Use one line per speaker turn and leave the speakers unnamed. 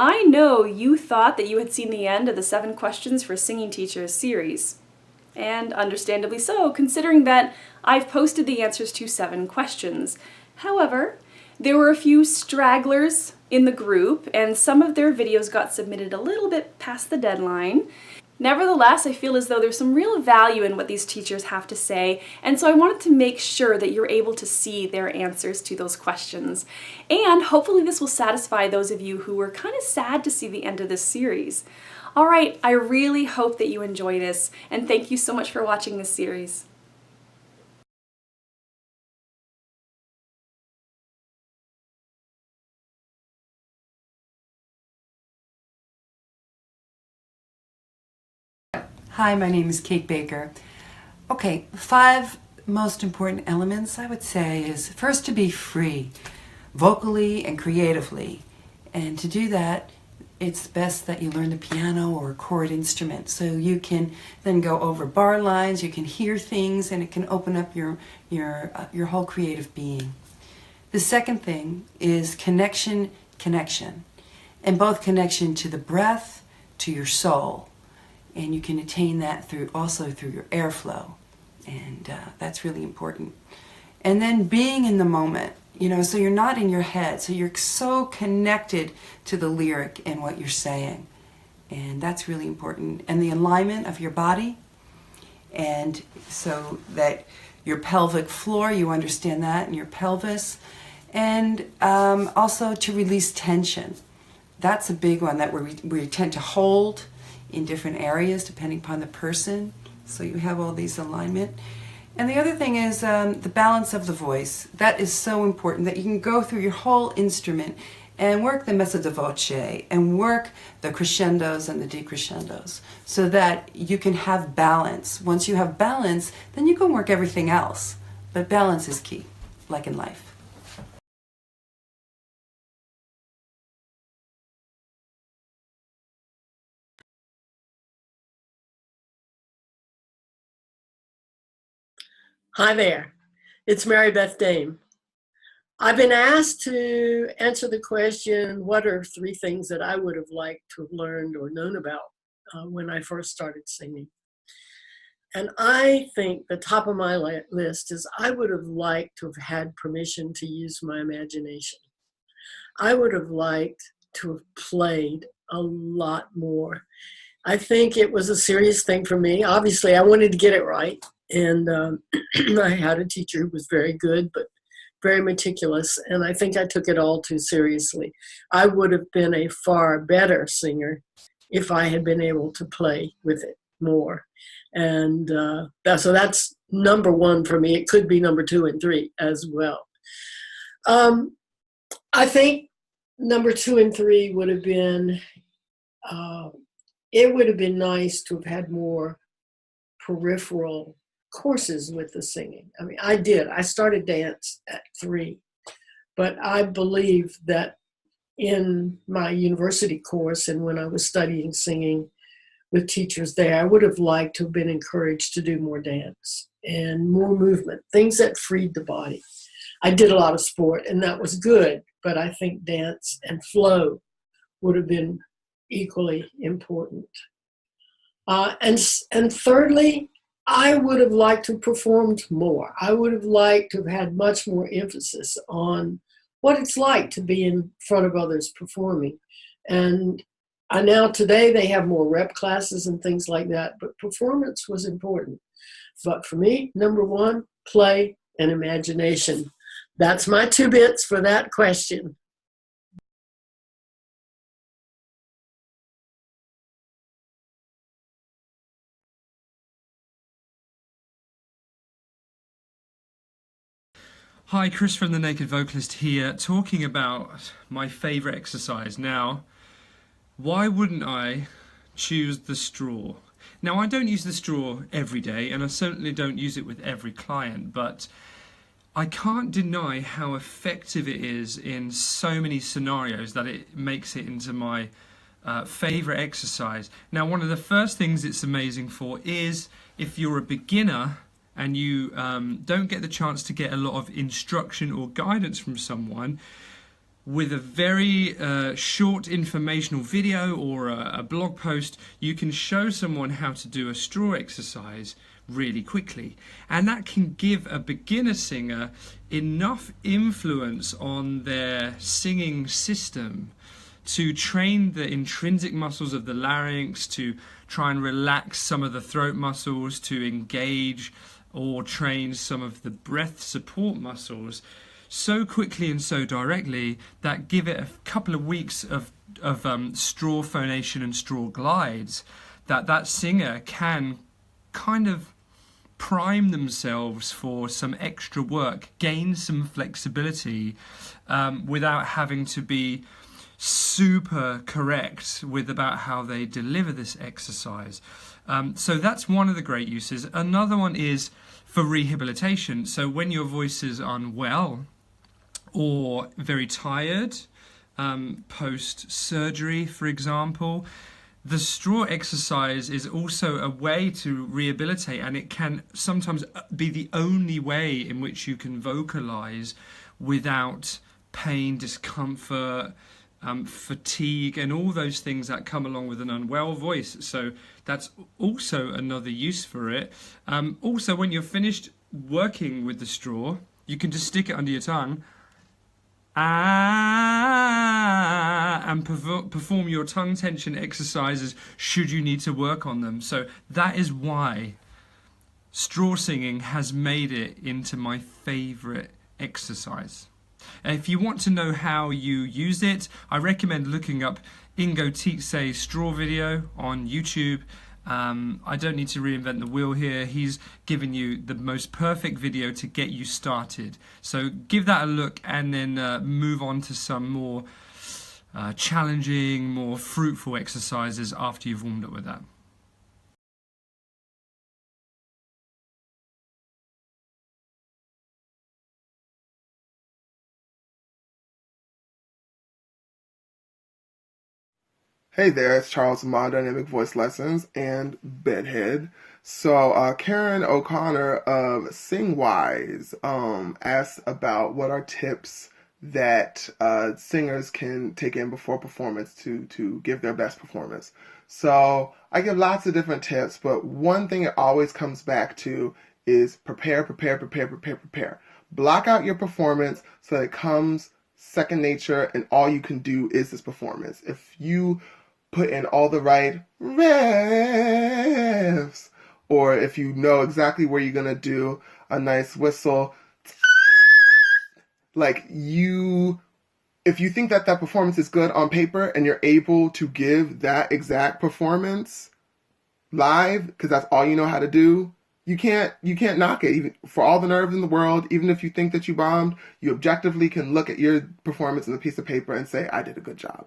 I know you thought that you had seen the end of the 7 Questions for Singing Teachers series. And understandably so, considering that I've posted the answers to 7 questions. However, there were a few stragglers in the group, and some of their videos got submitted a little bit past the deadline. Nevertheless, I feel as though there's some real value in what these teachers have to say, and so I wanted to make sure that you're able to see their answers to those questions. And hopefully this will satisfy those of you who were kind of sad to see the end of this series. Alright, I really hope that you enjoy this, and thank you so much for watching this series.
Hi, my name is Kate Baker. Okay, 5 most important elements I would say is first to be free, vocally and creatively. And to do that, it's best that you learn the piano or a chord instrument so you can then go over bar lines, you can hear things, and it can open up your whole creative being. The second thing is connection, and both connection to the breath, to your soul. And you can attain that also through your airflow, and that's really important. And then being in the moment, so you're not in your head, so you're so connected to the lyric and what you're saying, and that's really important. And the alignment of your body, and so that your pelvic floor, you understand that, and your pelvis, and also to release tension. That's a big one that we tend to hold in different areas depending upon the person, so you have all these alignment. And the other thing is the balance of the voice. That is so important, that you can go through your whole instrument and work the mezzo di voce and work the crescendos and the decrescendos so that you can have balance. Once you have balance, then you can work everything else, but balance is key, like in life.
Hi there, it's Meribeth Dayme. I've been asked to answer the question, what are 3 things that I would have liked to have learned or known about when I first started singing? And I think the top of my list is I would have liked to have had permission to use my imagination. I would have liked to have played a lot more. I think it was a serious thing for me. Obviously, I wanted to get it right. And I had a teacher who was very good, but very meticulous. And I think I took it all too seriously. I would have been a far better singer if I had been able to play with it more. And so that's number 1 for me. It could be number 2 and 3 as well. I think number 2 and 3 would have been, it would have been nice to have had more peripheral courses with the singing. I mean, I started dance at 3, but I believe that in my university course and when I was studying singing with teachers there, I would have liked to have been encouraged to do more dance and more movement, things that freed the body. I did a lot of sport and that was good, but I think dance and flow would have been equally important. And thirdly, I would have liked to have performed more. I would have liked to have had much more emphasis on what it's like to be in front of others performing. And today they have more rep classes and things like that, but performance was important. But for me, number 1, play and imagination. That's my 2 bits for that question.
Hi, Chris from The Naked Vocalist here, talking about my favourite exercise. Now, why wouldn't I choose the straw? Now, I don't use the straw every day, and I certainly don't use it with every client, but I can't deny how effective it is in so many scenarios that it makes it into my favourite exercise. Now, one of the first things it's amazing for is if you're a beginner and you don't get the chance to get a lot of instruction or guidance from someone, with a very short informational video or a blog post, you can show someone how to do a straw exercise really quickly. And that can give a beginner singer enough influence on their singing system to train the intrinsic muscles of the larynx, to try and relax some of the throat muscles, to engage or train some of the breath support muscles so quickly and so directly that give it a couple of weeks of straw phonation and straw glides, that singer can kind of prime themselves for some extra work, gain some flexibility without having to be super correct with about how they deliver this exercise. So that's one of the great uses. Another one is for rehabilitation. So when your voice is unwell or very tired, post-surgery, for example, the straw exercise is also a way to rehabilitate, and it can sometimes be the only way in which you can vocalize without pain, discomfort, fatigue, and all those things that come along with an unwell voice. So that's also another use for it. Also, when you're finished working with the straw, you can just stick it under your tongue and perform your tongue tension exercises should you need to work on them. So that is why straw singing has made it into my favorite exercise. If you want to know how you use it, I recommend looking up Ingo Tietze's straw video on YouTube. I don't need to reinvent the wheel here. He's given you the most perfect video to get you started. So give that a look and then move on to some more challenging, more fruitful exercises after you've warmed up with that.
Hey there, it's Charles from My Dynamic Voice Lessons and Bedhead. So, Karyn O'Connor of SingWise asked about what are tips that singers can take in before performance to give their best performance. So, I give lots of different tips, but one thing it always comes back to is prepare. Block out your performance so that it comes second nature and all you can do is this performance. If you put in all the right riffs, or if you know exactly where you're going to do a nice whistle, if you think that performance is good on paper and you're able to give that exact performance live, because that's all you know how to do, you can't knock it. Even for all the nerves in the world, even if you think that you bombed, you objectively can look at your performance on a piece of paper and say, I did a good job.